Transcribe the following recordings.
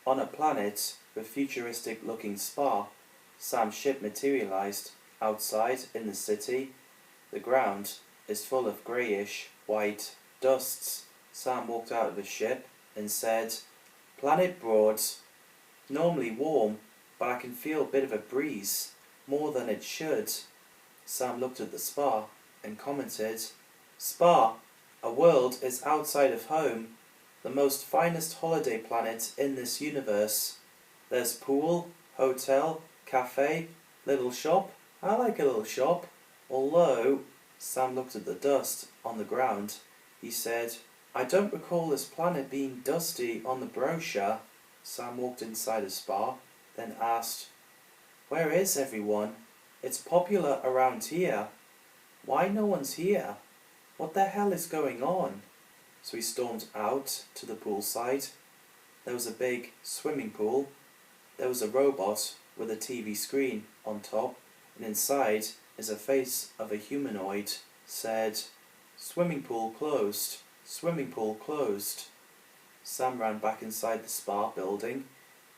On a planet with futuristic-looking spa, Sam's ship materialized. Outside, in the city, the ground is full of greyish, white dusts. Sam walked out of the ship and said, "Planet Broad, normally warm, but I can feel a bit of a breeze, more than it should." Sam looked at the spa and commented, "Spa, a world is outside of home, the most finest holiday planet in this universe. There's pool, hotel, cafe, little shop. I like a little shop. Although," Sam looked at the dust on the ground, he said, "I don't recall this planet being dusty on the brochure." Sam walked inside a spa, then asked, "Where is everyone? It's popular around here. Why no one's here? What the hell is going on?" So he stormed out to the poolside. There was a big swimming pool. There was a robot with a TV screen on top, and inside is a face of a humanoid. Said, "Swimming pool closed. Swimming pool closed." Sam ran back inside the spa building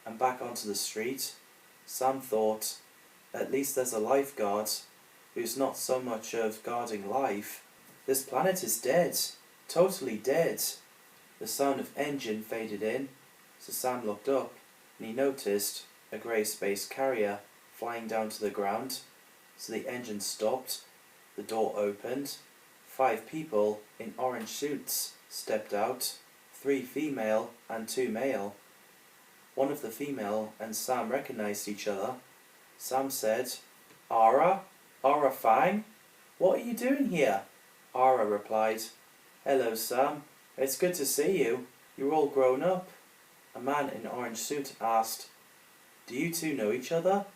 and back onto the street. Sam thought, at least there's a lifeguard who's not so much of guarding life. This planet is dead. Totally dead. The sound of engine faded in, so Sam looked up and he noticed a grey space carrier flying down to the ground. So the engine stopped, the door opened, 5 people in orange suits stepped out, 3 female and 2 male. One of the female and Sam recognized each other. Sam said, "Ara? Ara Fang? What are you doing here?" Ara replied, "Hello Sam, it's good to see you. You're all grown up." A man in orange suit asked, "Do you two know each other?"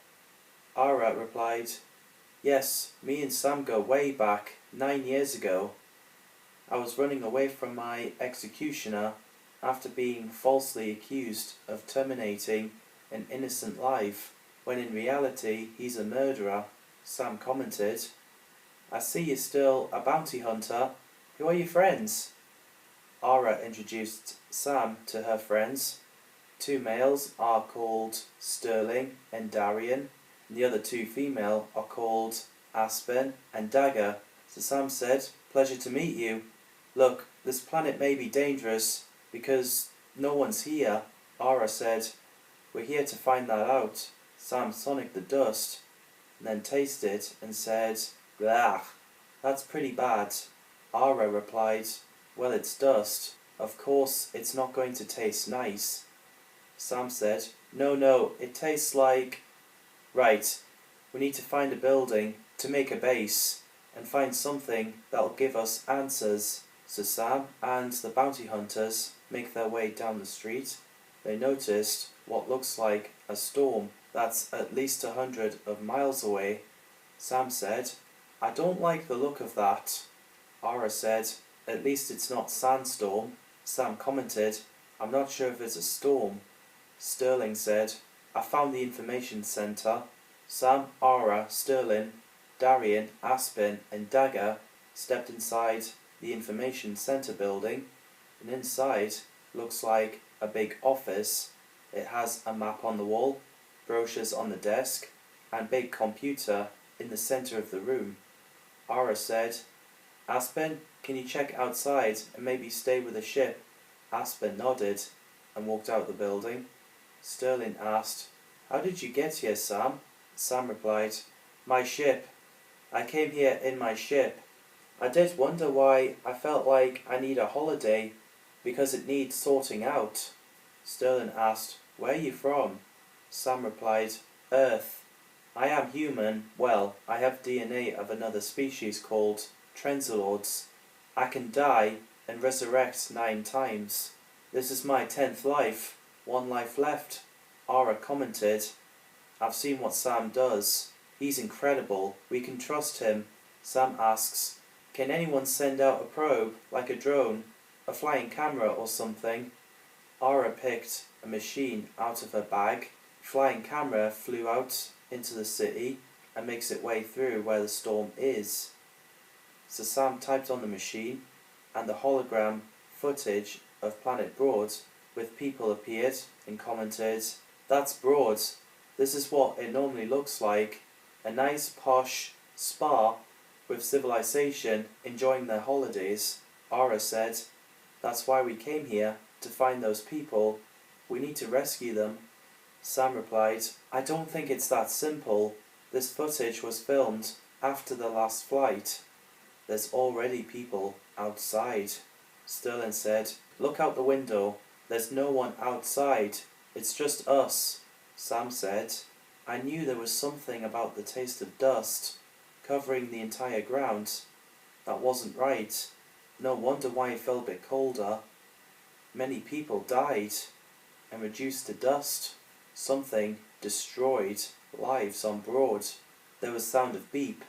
Ara replied, "Yes, me and Sam go way back, 9 years ago. I was running away from my executioner after being falsely accused of terminating an innocent life, when in reality he's a murderer." Sam commented, "I see you're still a bounty hunter. Who are your friends?" Ara introduced Sam to her friends. 2 males are called Sterling and Darian, and the other 2 female are called Aspen and Dagger. So Sam said, "Pleasure to meet you. Look, this planet may be dangerous because no one's here." Ara said, "We're here to find that out." Sam sonicked the dust and then tasted it and said, "Blah, that's pretty bad." Ara replied, "Well, it's dust. Of course it's not going to taste nice." Sam said, No, it tastes like..." "Right, we need to find a building to make a base and find something that'll give us answers." So Sam and the bounty hunters make their way down the street. They noticed what looks like a storm that's at least 100 of miles away. Sam said, "I don't like the look of that." Ara said, "At least it's not sandstorm." Sam commented, "I'm not sure if it's a storm." Sterling said, "I found the information centre." Sam, Ara, Sterling, Darian, Aspen and Dagger stepped inside the information centre building, and inside looks like a big office. It has a map on the wall, brochures on the desk, and big computer in the centre of the room. Ara said, "Aspen, can you check outside and maybe stay with the ship?" Aspen nodded and walked out the building. Sterling asked, "How did you get here, Sam?" Sam replied, "My ship. I came here in my ship. I did wonder why I felt like I need a holiday, because it needs sorting out." Sterling asked, "Where are you from?" Sam replied, "Earth. I am human. Well, I have DNA of another species called Trenzalords. I can die and resurrect 9 times. This is my 10th life. 1 life left." Ara commented, "I've seen what Sam does. He's incredible. We can trust him." Sam asks, "Can anyone send out a probe, like a drone, a flying camera or something?" Ara picked a machine out of her bag. The flying camera flew out into the city and makes its way through where the storm is. So Sam typed on the machine, and the hologram footage of Planet Broad with people appeared and commented, "That's Broad. This is what it normally looks like. A nice posh spa with civilization enjoying their holidays." Ara said, "That's why we came here, to find those people. We need to rescue them." Sam replied, "I don't think it's that simple. This footage was filmed after the last flight. There's already people outside." Sterling said, "Look out the window. There's no one outside. It's just us." Sam said, "I knew there was something about the taste of dust covering the entire ground. That wasn't right. No wonder why it felt a bit colder. Many people died and reduced to dust. Something destroyed lives on Broad." There was sound of beep,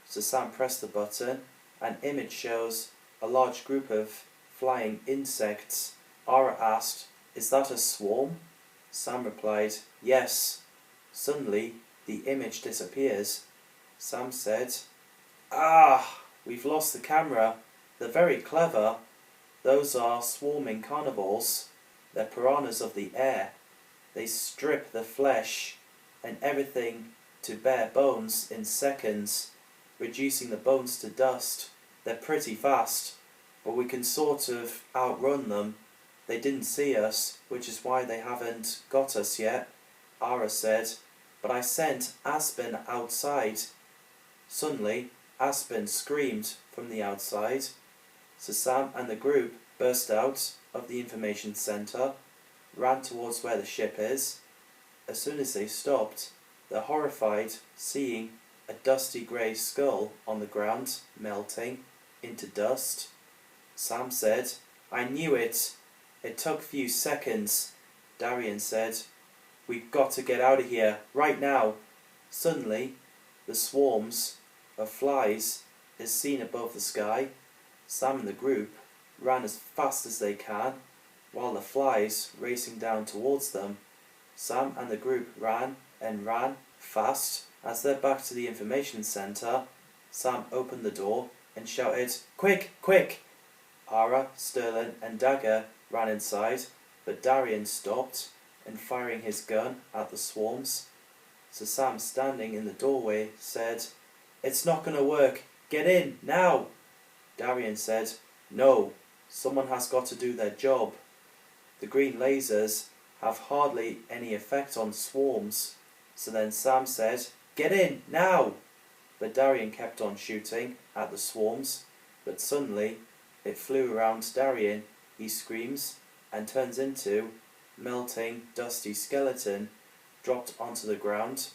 so Sam pressed the button. An image shows a large group of flying insects. Ara asked, "Is that a swarm?" Sam replied, "Yes." Suddenly, the image disappears. Sam said, "Ah, we've lost the camera. They're very clever. Those are swarming carnivores. They're piranhas of the air. They strip the flesh and everything to bare bones in seconds, reducing the bones to dust. They're pretty fast, but we can sort of outrun them. They didn't see us, which is why they haven't got us yet." Ara said, "But I sent Aspen outside." Suddenly, Aspen screamed from the outside. So Sam and the group burst out of the information centre, ran towards where the ship is. As soon as they stopped, they're horrified seeing a dusty grey skull on the ground melting into dust. Sam said, "I knew it. It took a few seconds." Darian said, "We've got to get out of here, right now." Suddenly, the swarms of flies is seen above the sky. Sam and the group ran as fast as they can, while the flies racing down towards them. Sam and the group ran and ran fast. As they're back to the information centre, Sam opened the door and shouted, "Quick, quick!" Ara, Sterling and Dagger ran inside, but Darian stopped and firing his gun at the swarms. So Sam, standing in the doorway, said, "It's not going to work. Get in, now!" Darian said, "No, someone has got to do their job. The green lasers have hardly any effect on swarms." So then Sam said, "Get in, now!" But Darian kept on shooting at the swarms, but suddenly it flew around Darian. He screams and turns into melting, dusty skeleton, dropped onto the ground.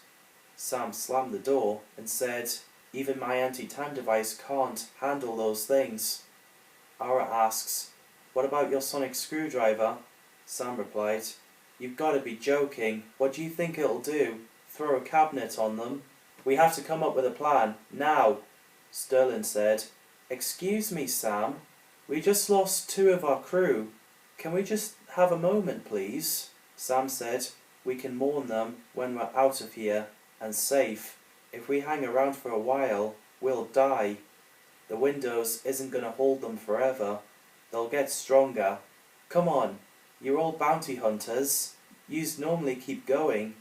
Sam slammed the door and said, "Even my anti-time device can't handle those things." Ara asks, "What about your sonic screwdriver?" Sam replied, "You've got to be joking. What do you think it'll do? Throw a cabinet on them?" "We have to come up with a plan, now." Sterling said, "Excuse me, Sam. We just lost 2 of our crew. Can we just have a moment, please?" Sam said, "We can mourn them when we're out of here and safe. If we hang around for a while, we'll die. The windows isn't going to hold them forever. They'll get stronger. Come on, you're all bounty hunters. Yous normally keep going."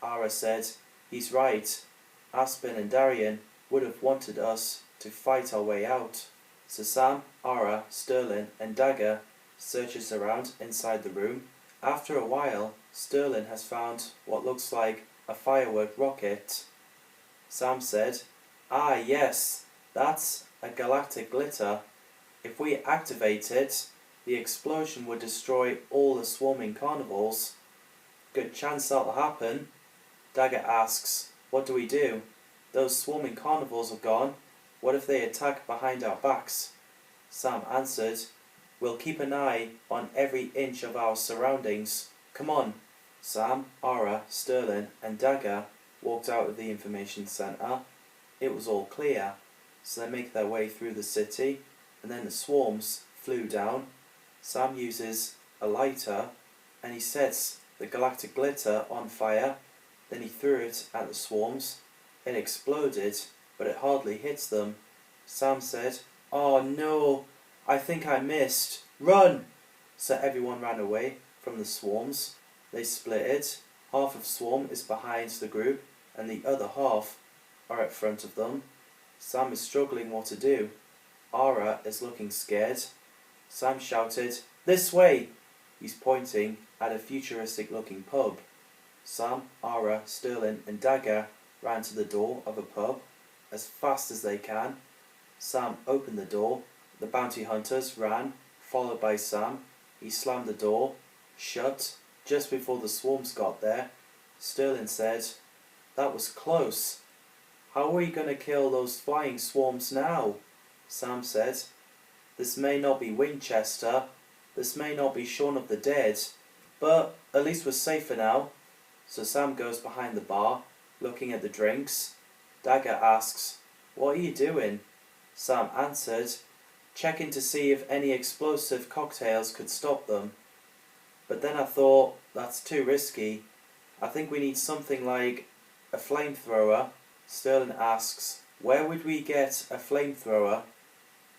Ara said, "He's right. Aspen and Darian would have wanted us to fight our way out." So Sam, Ara, Sterling and Dagger searches around inside the room. After a while, Sterling has found what looks like a firework rocket. Sam said, "Ah yes, that's a galactic glitter. If we activate it, the explosion would destroy all the swarming carnivores. Good chance that'll happen." Dagger asks, "What do we do? Those swarming carnivores are gone. What if they attack behind our backs?" Sam answered, "We'll keep an eye on every inch of our surroundings. Come on." Sam, Ara, Sterling and Dagger walked out of the information centre. It was all clear, so they make their way through the city, and then the swarms flew down. Sam uses a lighter and he sets the galactic glitter on fire. Then he threw it at the swarms. It exploded, but it hardly hits them. Sam said, "Oh no, I think I missed. Run!" So everyone ran away. from the swarms. They split it. Half of swarm is behind the group and the other half are at front of them. Sam is struggling what to do. Ara is looking scared. Sam shouted, "This way!" He's pointing at a futuristic looking pub. Sam, Ara, Sterling and Dagger ran to the door of a pub as fast as they can. Sam opened the door. The bounty hunters ran, followed by Sam. He slammed the door shut just before the swarms got there. Sterling said, "That was close. How are we going to kill those flying swarms now?" Sam said, "This may not be Winchester, this may not be Shaun of the Dead, but at least we're safer now." So Sam goes behind the bar, looking at the drinks. Dagger asks, "What are you doing?" Sam answered, "Checking to see if any explosive cocktails could stop them. But then I thought, that's too risky. I think we need something like a flamethrower." Sterling asks, "Where would we get a flamethrower?"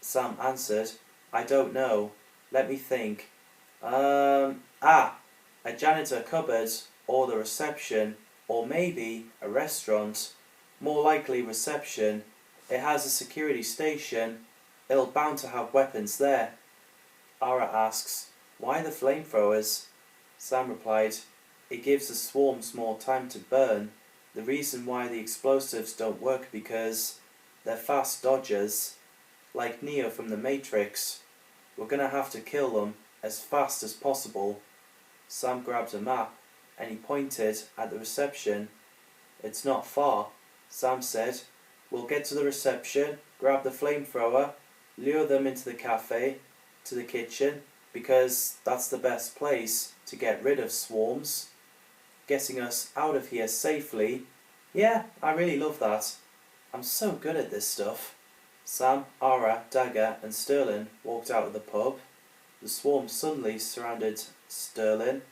Sam answered, "I don't know. Let me think. A janitor cupboard, or the reception, or maybe a restaurant. More likely reception. It has a security station. It'll bound to have weapons there." Ara asks, "Why the flamethrowers?" Sam replied, "It gives the swarms more time to burn. The reason why the explosives don't work because they're fast dodgers, like Neo from the Matrix. We're gonna have to kill them as fast as possible." Sam grabbed a map and he pointed at the reception. "It's not far," Sam said. "We'll get to the reception, grab the flamethrower, lure them into the cafe, to the kitchen, because that's the best place to get rid of swarms. Getting us out of here safely. Yeah, I really love that. I'm so good at this stuff." Sam, Ara, Dagger and Sterling walked out of the pub. The swarm suddenly surrounded Sterling.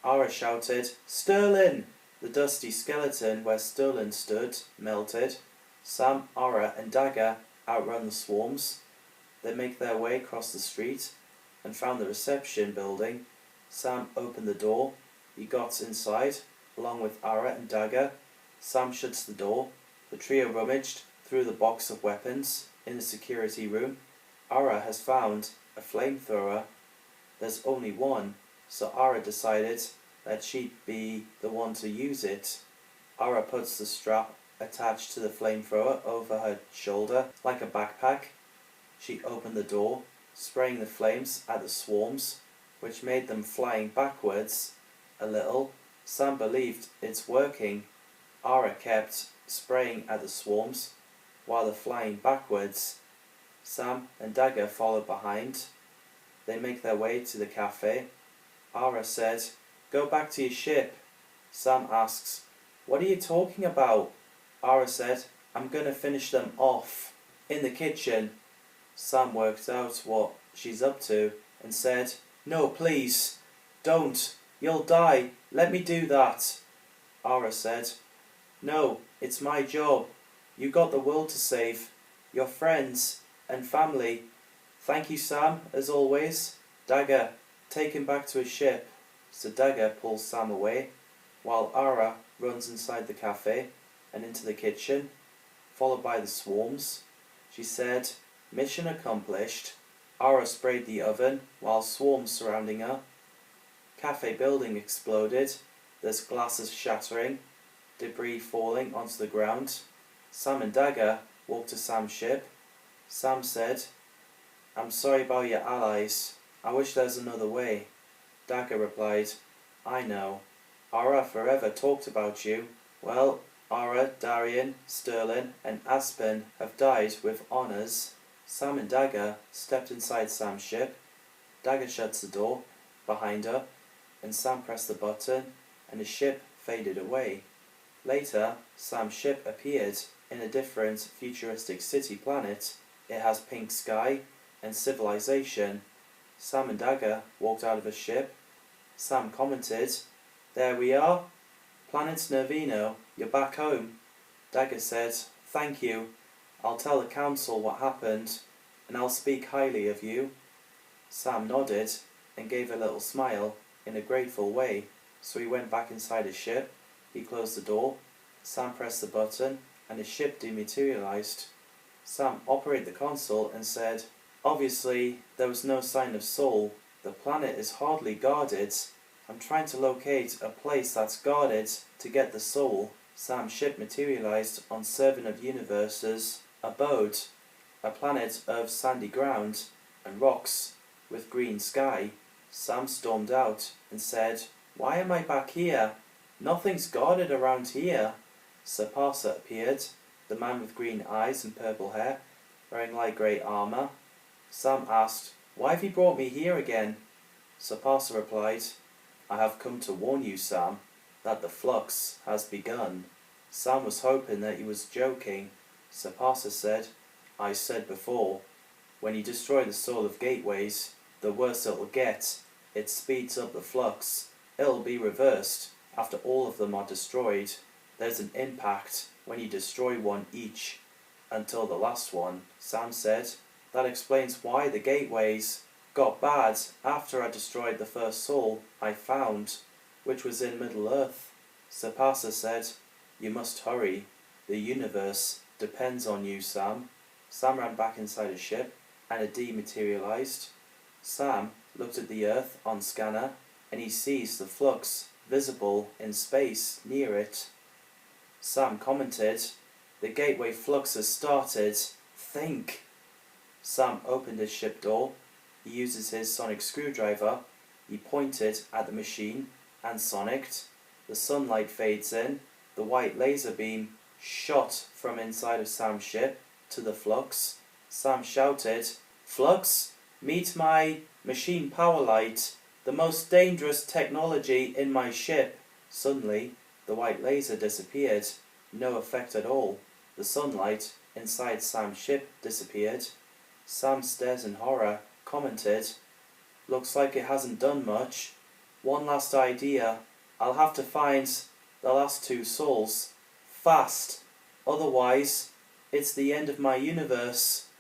Ara shouted, "Sterling!" The dusty skeleton where Sterling stood melted. Sam, Ara and Dagger outrun the swarms. They make their way across the street and found the reception building. Sam opened the door. He got inside, along with Ara and Dagger. Sam shuts the door. The trio rummaged through the box of weapons in the security room. Ara has found a flamethrower. There's only one, so Ara decided that she'd be the one to use it. Ara puts the strap attached to the flamethrower over her shoulder like a backpack. She opened the door, spraying the flames at the swarms, which made them flying backwards a little. Sam believed it's working. Ara kept spraying at the swarms while they're flying backwards. Sam and Dagger followed behind. They make their way to the cafe. Ara said, "Go back to your ship." Sam asks, "What are you talking about?" Ara said, "I'm gonna finish them off." In the kitchen, Sam worked out what she's up to and said, "No, please, don't. You'll die. Let me do that." Ara said, "No, it's my job. You got the world to save. Your friends and family. Thank you, Sam, as always. Dagger, take him back to his ship." So Dagger pulls Sam away, while Ara runs inside the cafe and into the kitchen, followed by the swarms. She said, "Mission accomplished." Ara sprayed the oven, while swarms surrounding her. Cafe building exploded. There's glasses shattering, debris falling onto the ground. Sam and Dagger walked to Sam's ship. Sam said, "I'm sorry about your allies. I wish there's another way." Dagger replied, "I know. Ara forever talked about you. Well, Ara, Darian, Sterling and Aspen have died with honours." Sam and Dagger stepped inside Sam's ship. Dagger shuts the door behind her, and Sam pressed the button, and the ship faded away. Later, Sam's ship appeared in a different futuristic city planet. It has pink sky and civilization. Sam and Dagger walked out of the ship. Sam commented, "There we are. Planet Nervino, you're back home." Dagger said, "Thank you. I'll tell the council what happened, and I'll speak highly of you." Sam nodded and gave a little smile. in a grateful way, so he went back inside his ship. He closed the door. Sam pressed the button, and his ship dematerialized. Sam operated the console and said, "Obviously, there was no sign of soul. The planet is hardly guarded. I'm trying to locate a place that's guarded to get the soul." Sam's ship materialized on Servant of Universe's abode, a planet of sandy ground and rocks with green sky. Sam stormed out and said, "Why am I back here? Nothing's guarded around here." Sir Parser appeared, the man with green eyes and purple hair, wearing light grey armour. Sam asked, "Why have you brought me here again?" Sir Parser replied, "I have come to warn you, Sam, that the flux has begun." Sam was hoping that he was joking. Sir Parser said, "I said before, when you destroy the soul of gateways, the worse it'll get. It speeds up the flux. It'll be reversed after all of them are destroyed. There's an impact when you destroy one each, until the last one." Sam said, "That explains why the gateways got bad after I destroyed the first soul I found, which was in Middle-earth." Sir Parser said, "You must hurry. The universe depends on you, Sam." Sam ran back inside his ship, and it dematerialized. Sam looked at the Earth on scanner, and he sees the flux visible in space near it. Sam commented, "The gateway flux has started. Think." Sam opened his ship door. He uses his sonic screwdriver. He pointed at the machine and sonicked. The sunlight fades in. The white laser beam shot from inside of Sam's ship to the flux. Sam shouted, "Flux, meet my machine power light, the most dangerous technology in my ship." Suddenly, the white laser disappeared. No effect at all. The sunlight inside Sam's ship disappeared. Sam stares in horror, commented, "Looks like it hasn't done much. One last idea. I'll have to find the last two souls. Fast. Otherwise, it's the end of my universe."